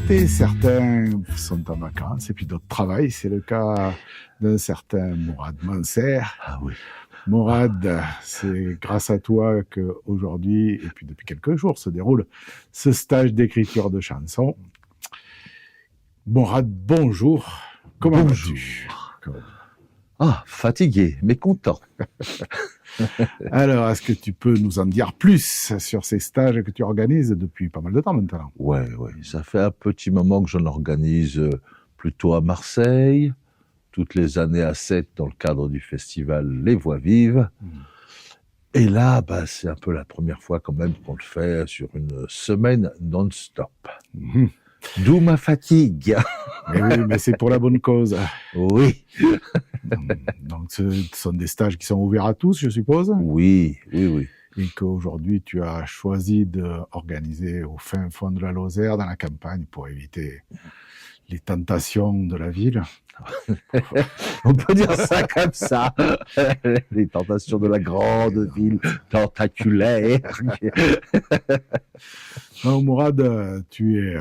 l'été, certains sont en vacances et puis d'autres travaillent. C'est le cas d'un certain Mourad Manser. Ah oui. Mourad, c'est grâce à toi qu'aujourd'hui, et puis depuis quelques jours, se déroule ce stage d'écriture de chansons. Mourad, bonjour. Comment vas-tu ? Ah, fatigué, mais content. Alors, est-ce que tu peux nous en dire plus sur ces stages que tu organises depuis pas mal de temps maintenant ? Ouais, ça fait un petit moment que j'en organise plutôt à Marseille, toutes les années à 7 dans le cadre du festival Les Voix Vives. Et là, c'est un peu la première fois quand même qu'on le fait sur une semaine non-stop. D'où ma fatigue. Mais oui, mais c'est pour la bonne cause. Oui. Donc, ce sont des stages qui sont ouverts à tous, je suppose ? Oui. Et qu'aujourd'hui, tu as choisi d'organiser au fin fond de la Lozère, dans la campagne, pour éviter les tentations de la ville. On peut dire ça comme ça. Les tentations de la grande ville tentaculaire. Non, Mourad, tu es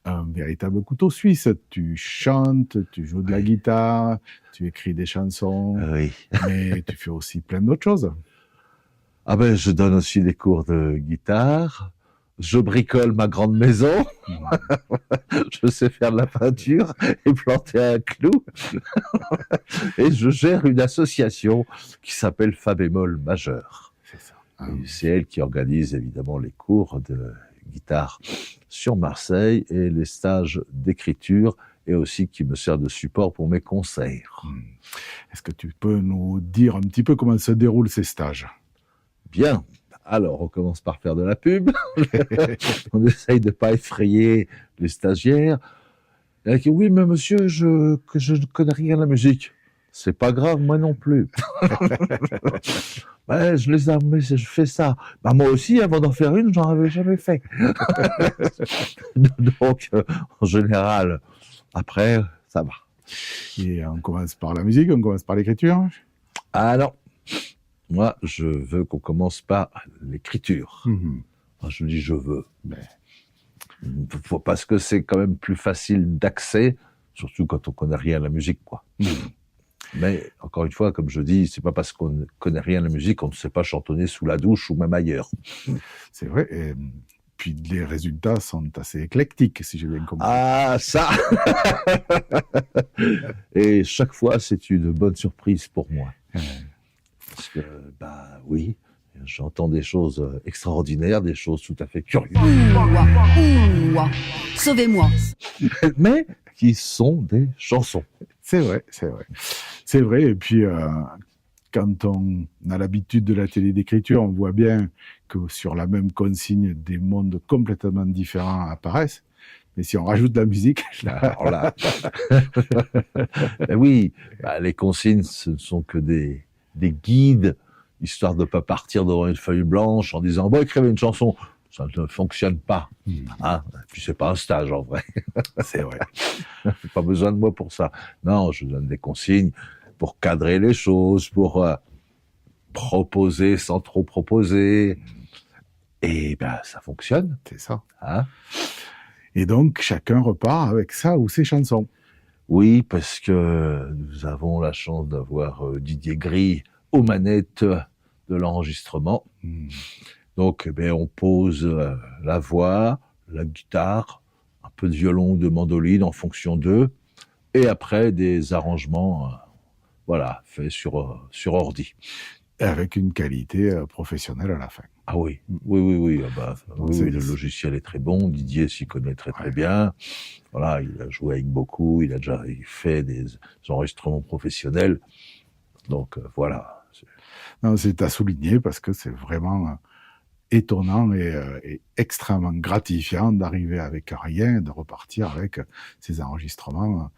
un véritable couteau suisse. Tu chantes, tu joues de la guitare, tu écris des chansons, Oui. mais tu fais aussi plein d'autres choses. Ah je donne aussi des cours de guitare. Je bricole ma grande maison. Je sais faire de la peinture et planter un clou. Et je gère une association qui s'appelle Fa bémol majeur. C'est ça. Et c'est elle qui organise évidemment les cours de guitare sur Marseille et les stages d'écriture, et aussi qui me sert de support pour mes concerts. Est-ce que tu peux nous dire un petit peu comment se déroulent ces stages ? Bien. Alors, on commence par faire de la pub. On essaye de pas effrayer les stagiaires. Oui, mais monsieur, je ne connais rien à la musique. C'est pas grave, moi non plus. Je fais ça. Moi aussi, avant d'en faire une, j'en avais jamais fait. Donc, en général, après, ça va. Et on commence par la musique, on commence par l'écriture ? Ah non. Moi, je veux qu'on commence par l'écriture. Je dis je veux. Mais parce que c'est quand même plus facile d'accès, surtout quand on connaît rien à la musique, quoi. Mais, encore une fois, comme je dis, c'est pas parce qu'on ne connaît rien à la musique qu'on ne sait pas chantonner sous la douche ou même ailleurs. C'est vrai. Et puis, les résultats sont assez éclectiques, si j'ai bien compris. Ah, ça! Et chaque fois, c'est une bonne surprise pour moi. Parce que, oui, j'entends des choses extraordinaires, des choses tout à fait curieuses. Sauvez-moi. Mais qui sont des chansons. C'est vrai. Et puis, quand on a l'habitude de l'atelier d'écriture, on voit bien que sur la même consigne, des mondes complètement différents apparaissent. Mais si on rajoute de la musique... Alors là... oui, les consignes, ce ne sont que des guides, histoire de ne pas partir devant une feuille blanche en disant « écrivez une chanson ». Ça ne fonctionne pas. Puis c'est pas un stage en vrai. C'est vrai. Pas besoin de moi pour ça. Non, je donne des consignes pour cadrer les choses, pour proposer sans trop proposer. Et ça fonctionne. C'est ça. Et donc, chacun repart avec ça ou ses chansons. Oui, parce que nous avons la chance d'avoir Didier Gris aux manettes de l'enregistrement. Donc, on pose la voix, la guitare, un peu de violon ou de mandoline en fonction d'eux, et après des arrangements, faits sur ordi. Et avec une qualité professionnelle à la fin. Ah oui. Oui, le logiciel est très bon, Didier s'y connaît très bien. Voilà, il a joué avec beaucoup, il a déjà fait des enregistrements professionnels. Donc, voilà. Non, c'est à souligner parce que c'est vraiment... étonnant et extrêmement gratifiant d'arriver avec rien, de repartir avec ces enregistrements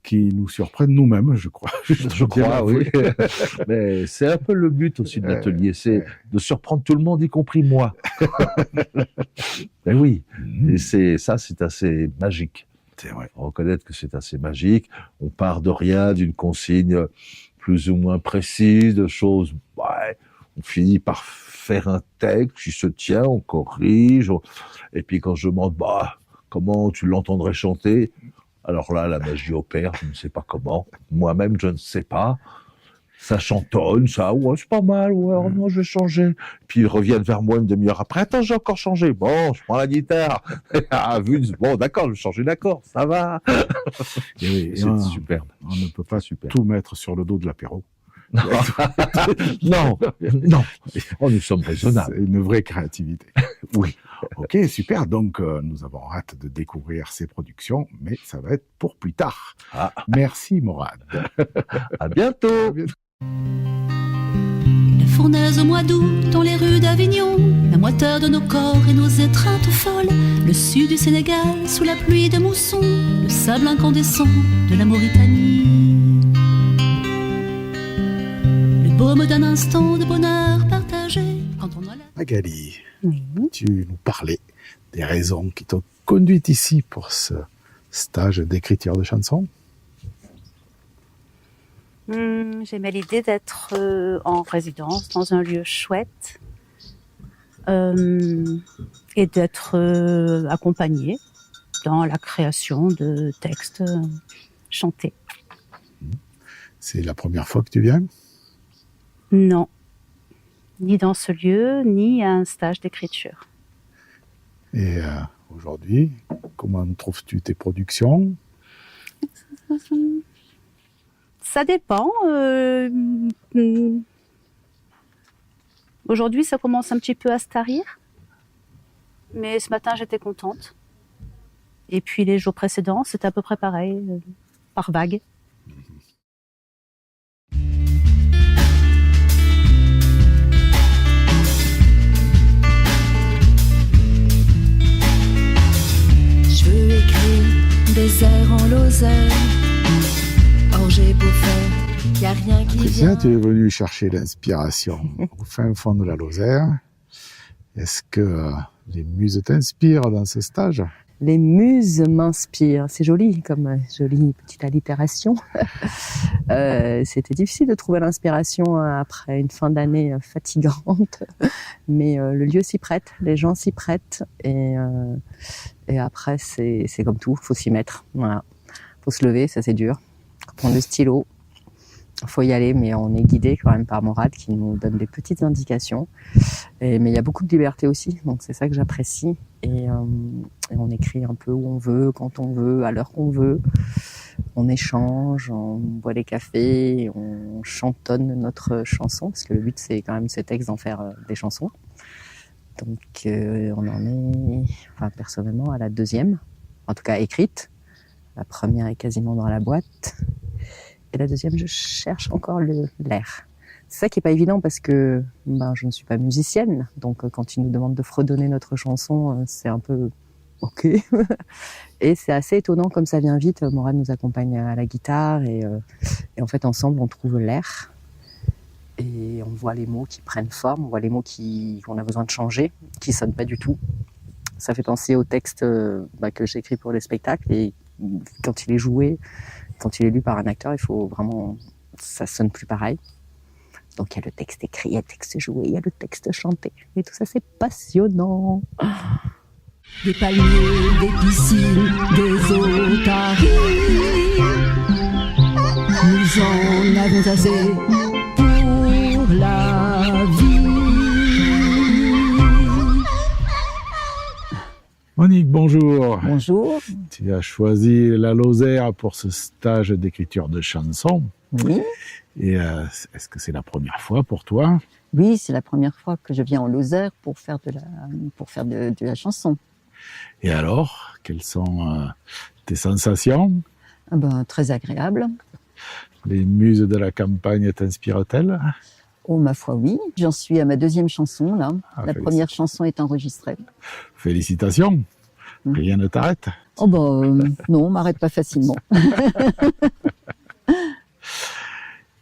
qui nous surprennent nous-mêmes, je crois. Je crois, oui. Mais c'est un peu le but aussi de l'atelier, c'est de surprendre tout le monde, y compris moi. Mais oui, et c'est assez magique. C'est vrai. Faut reconnaître que c'est assez magique. On part de rien, d'une consigne plus ou moins précise, de choses... on finit par faire un texte qui se tient, on corrige, et puis quand je demande, comment tu l'entendrais chanter. Alors là, la magie opère, je ne sais pas comment. Moi-même, je ne sais pas. Ça chantonne, ça, ouais, c'est pas mal, ouais, alors moi, je vais changer. Puis ils reviennent vers moi une demi-heure après. Attends, j'ai encore changé. Bon, je prends la guitare. Bon, d'accord, je vais changer d'accord, ça va. Et C'est superbe. On ne peut pas tout mettre sur le dos de l'apéro. Non. Oh, nous sommes raisonnables. C'est une vraie créativité. Oui. Ok, super. Donc, nous avons hâte de découvrir ces productions, mais ça va être pour plus tard. Ah. Merci, Morad. À bientôt. La fournaise au mois d'août dans les rues d'Avignon, la moiteur de nos corps et nos étreintes folles, le sud du Sénégal sous la pluie de mousson, le sable incandescent de la Mauritanie. Le baume d'un instant de bonheur partagé quand on a la... Magali, Oui. tu nous parlais des raisons qui t'ont conduite ici pour ce stage d'écriture de chansons. J'aimais l'idée d'être en résidence dans un lieu chouette et d'être accompagnée dans la création de textes chantés. C'est la première fois que tu viens? Non, ni dans ce lieu, ni à un stage d'écriture. Et aujourd'hui, comment trouves-tu tes productions? Ça dépend. Aujourd'hui, ça commence un petit peu à se tarir. Mais ce matin, j'étais contente. Et puis les jours précédents, c'était à peu près pareil, par vague. Je veux écrire des airs en Lozère. Or j'ai beau faire, y a rien qui Christian, vient. tu es venu chercher l'inspiration au fin fond de la Lozère. Est-ce que les muses t'inspirent dans ce stage? Les muses m'inspirent. C'est joli, comme jolie petite allitération. C'était difficile de trouver l'inspiration après une fin d'année fatigante, mais le lieu s'y prête, les gens s'y prêtent, et après c'est comme tout, faut s'y mettre. Voilà, faut se lever, ça c'est dur. Prendre le stylo, faut y aller, mais on est guidé quand même par Morad qui nous donne des petites indications. Mais il y a beaucoup de liberté aussi, donc c'est ça que j'apprécie. Et on écrit un peu où on veut, quand on veut, à l'heure qu'on veut. On échange, on boit des cafés, on chantonne notre chanson, parce que le but c'est quand même ces textes d'en faire des chansons. Donc on en est, enfin, personnellement, à la deuxième, en tout cas écrite. La première est quasiment dans la boîte. Et la deuxième, je cherche encore l'air. C'est ça qui est pas évident parce que je ne suis pas musicienne. Donc quand ils nous demandent de fredonner notre chanson, c'est un peu ok. Et c'est assez étonnant comme ça vient vite. Morad nous accompagne à la guitare et en fait ensemble on trouve l'air. Et on voit les mots qui prennent forme, on voit les mots qu'on a besoin de changer, qui sonnent pas du tout. Ça fait penser au texte que j'écris pour les spectacles et quand il est joué, quand il est lu par un acteur, il faut vraiment, ça sonne plus pareil. Donc il y a le texte écrit, il y a le texte joué, il y a le texte chanté. Et tout ça, c'est passionnant. Des palmiers, des piscines, des otaries. Nous en avons assez pour la vie. Monique, bonjour. Bonjour. Tu as choisi la Lozère pour ce stage d'écriture de chansons. Oui. Et est-ce que c'est la première fois pour toi? Oui, c'est la première fois que je viens en Lozère pour faire de la chanson. Et alors, quelles sont tes sensations? Très agréable. Les muses de la campagne t'inspirent-elles? Oh, ma foi, oui. J'en suis à ma deuxième chanson, là. La félicitations. première chanson est enregistrée. Félicitations. Rien ne t'arrête? Oh, non, on m'arrête pas facilement.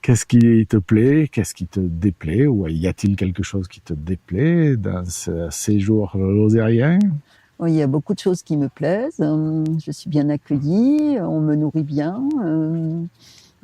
Qu'est-ce qui te plaît? Qu'est-ce qui te déplaît? Ou y a-t-il quelque chose qui te déplaît dans ce séjour lozérien? Oh, il y a beaucoup de choses qui me plaisent. Je suis bien accueillie, on me nourrit bien.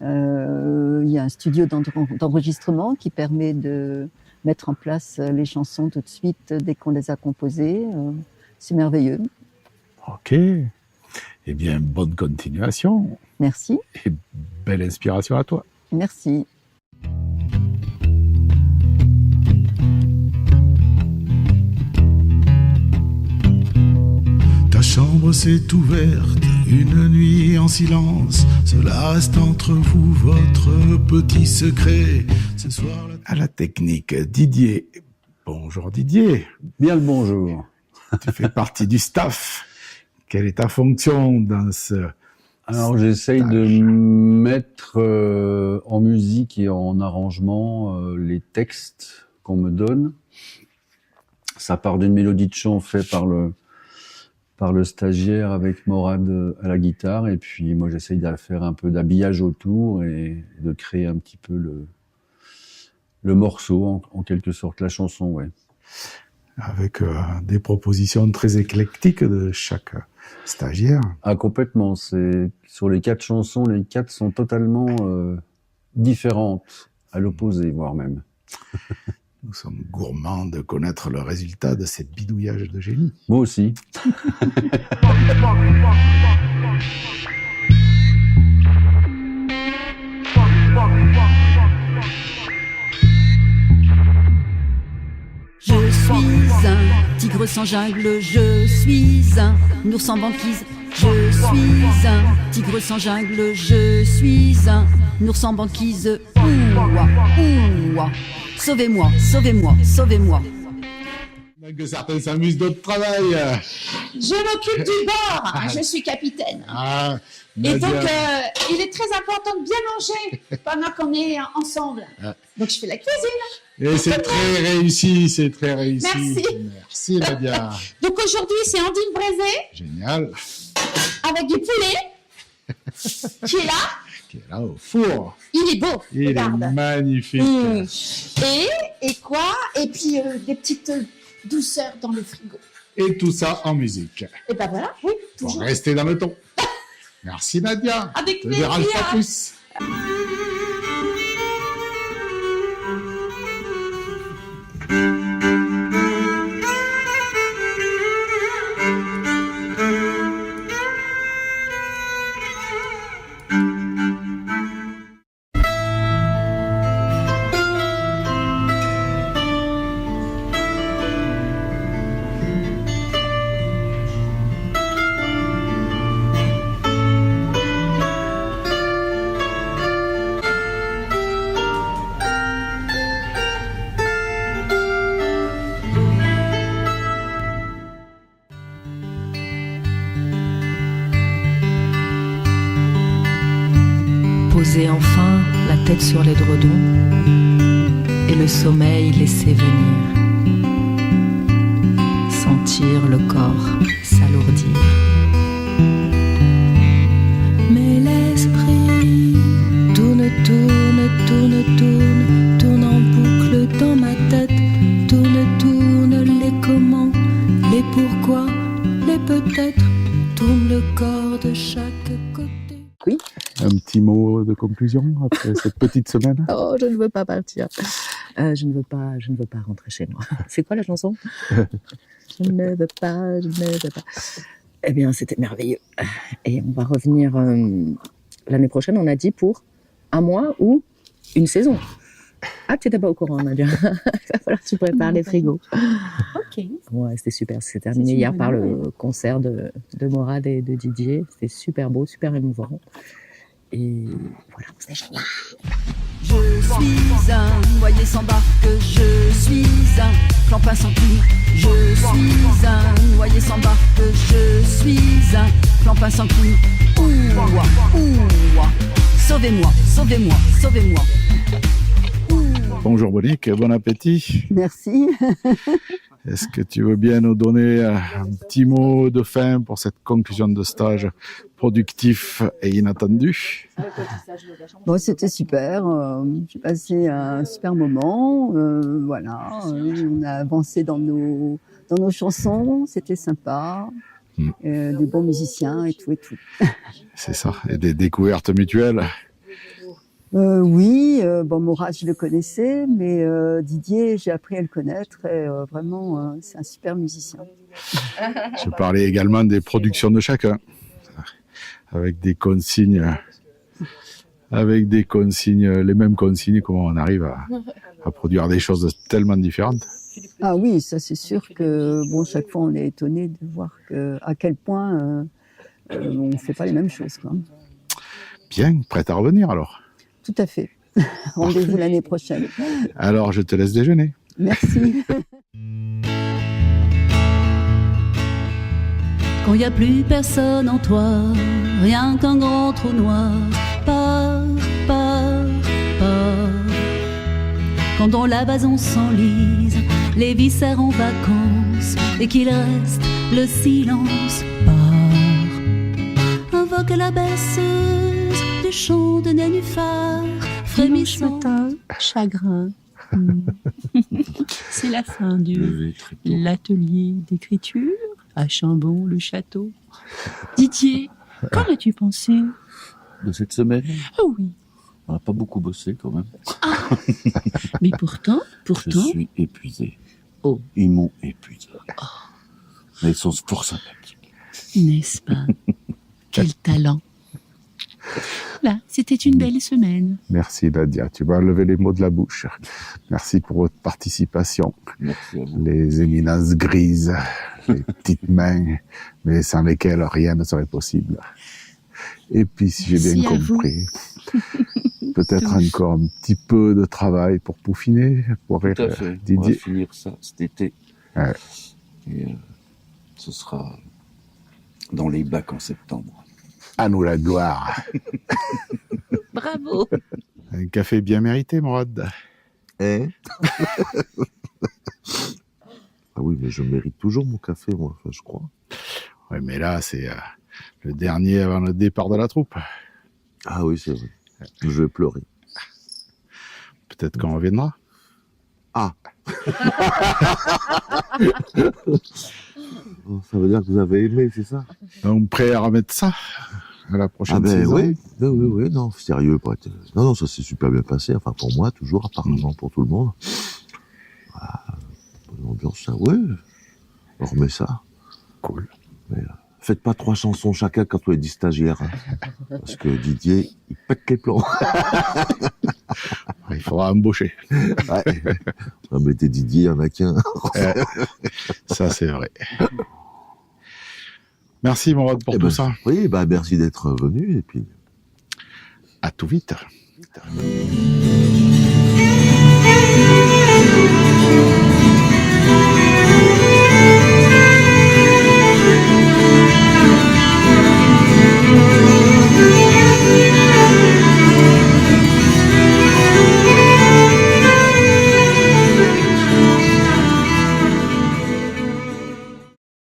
Il y a un studio d'enregistrement qui permet de mettre en place les chansons tout de suite dès qu'on les a composées. C'est merveilleux. Ok. Eh bien, bonne continuation Merci. et belle inspiration à toi. Merci. Ta chambre s'est ouverte une nuit en silence. Cela reste entre vous, votre petit secret. Ce soir, À la technique, Didier. Bonjour Didier. Bien le bonjour. Tu fais partie du staff. Quelle est ta fonction dans ce... Alors j'essaye de mettre en musique et en arrangement les textes qu'on me donne. Ça part d'une mélodie de chant faite par le stagiaire avec Morad à la guitare, et puis moi j'essaye de faire un peu d'habillage autour et de créer un petit peu le morceau, en quelque sorte, la chanson, ouais. Avec des propositions très éclectiques de chaque stagiaire. Ah, complètement. C'est sur les 4 chansons, les 4 sont totalement différentes, à l'opposé, voire même. Nous sommes gourmands de connaître le résultat de ces bidouillages de génie. Moi aussi. Je suis un tigre sans jungle, je suis un ours sans banquise. Je suis un tigre sans jungle, je suis un ours sans banquise. Ouah, ouah. Sauvez-moi, sauvez-moi, sauvez-moi. Que certains s'amusent, d'autres travaillent. Je m'occupe du bord, je suis capitaine. Ah, Et Nadia. donc, il est très important de bien manger pendant qu'on est ensemble. Ah. Donc, je fais la cuisine. Et c'est très réussi, c'est très réussi. Merci. Merci Nadia. Donc, aujourd'hui, c'est Andine Brézé Génial. avec du poulet qui est là. Qui est là au four. Il est beau, Il regarde. est magnifique. Mmh. Et quoi? Et puis, des petites douceurs dans le frigo. Et tout ça en musique. Et ben voilà, oui, Pour toujours. rester dans le ton. Merci Nadia. Avec Ne dérange plaisir. pas plus. Poser enfin la tête sur l'édredon et le sommeil laisser venir. Sentir le corps s'alourdir. Mais l'esprit tourne, tourne, tourne, tourne, tourne en boucle dans ma tête. Tourne, tourne les comment, les pourquoi, les peut-être. Tourne le corps de chaque côté. Un petit mot de conclusion après cette petite semaine. Oh, je ne veux pas partir. Je ne veux pas rentrer chez moi. C'est quoi la chanson? Je ne veux pas, je ne veux pas. Eh bien, c'était merveilleux. Et on va revenir l'année prochaine, on a dit, pour un mois ou une saison. Ah, tu n'étais pas au courant, Nadia. Il va falloir que tu prépares les frigos. Ok. Ouais, c'était super. C'est terminé hier par le concert de Morad et de Didier. C'était super beau, super émouvant. Et voilà, c'était génial. Je suis un noyé sans barque, je suis un clampin sans cul. Je suis un noyé sans barque, je suis un clampin sans cul. Ouah, ouah. Sauvez-moi, sauvez-moi, sauvez-moi. Bonjour Monique, bon appétit. Merci. Est-ce que tu veux bien nous donner un petit mot de fin pour cette conclusion de stage productif et inattendu? Bon, c'était super. J'ai passé un super moment. Voilà. On a avancé dans nos chansons. C'était sympa. Des bons musiciens et tout et tout. C'est ça, et des découvertes mutuelles. Oui, bon, Morad, je le connaissais, mais Didier, j'ai appris à le connaître et vraiment, c'est un super musicien. Je parlais également des productions de chacun, avec des consignes, les mêmes consignes, comment on arrive à produire des choses tellement différentes. Ah oui, ça c'est sûr que bon, chaque fois on est étonné de voir à quel point on ne fait pas les mêmes choses, quoi. Bien, prête à revenir alors? Tout à fait. Rendez-vous l'année prochaine. Alors je te laisse déjeuner. Merci. Quand il n'y a plus personne en toi, rien qu'un grand trou noir, pars. Quand dans la base on s'enlise, les viscères en vacances, et qu'il reste le silence, pars. Invoque la berceuse du chant de nénuphar, frémissant. Chagrin. C'est la fin de l'atelier d'écriture à Chambon-le-Château. Didier, qu'en as-tu pensé De cette semaine? Ah oui. On n'a pas beaucoup bossé quand même. Ah. Mais pourtant. Je suis épuisé. Oh. Ils m'ont épuisé. Oh. Mais ils sont pour sympathiques. N'est-ce pas? Quel talent. Là, c'était une belle semaine. Merci Nadia, tu m'as enlevé les mots de la bouche. Merci pour votre participation. Merci à vous. Les éminences grises, les petites mains, mais sans lesquelles rien ne serait possible. Et puis, si j'ai bien compris, peut-être encore un petit peu de travail pour peaufiner, pour Tout à fait. Didier. On va finir ça cet été. Ouais. Et ce sera dans les bacs en septembre. À nous la gloire. Bravo. Un café bien mérité, Morad. Hein? Ah oui, mais je mérite toujours mon café, moi, enfin, je crois. Ouais, mais là, c'est le dernier avant le départ de la troupe. Ah oui, c'est vrai. Je vais pleurer. Peut-être qu'on reviendra. Ah. Ça veut dire que vous avez aimé, c'est ça? Donc, prêt à remettre ça à la prochaine saison? Oui, non, sérieux. Non, ça s'est super bien passé. Enfin, pour moi, toujours, apparemment, pour tout le monde. Voilà. Bonne ambiance, ça, ouais. On remet ça. Cool. Mais, faites pas 3 chansons chacun quand vous êtes 10 stagiaires. Hein, parce que Didier, il pète les plombs. Il faudra embaucher. Ouais. On mettez Didier, il y en a qu'un. Ça, c'est vrai. Merci, Morad, pour tout ça. Oui, merci d'être venu, et puis... À tout vite.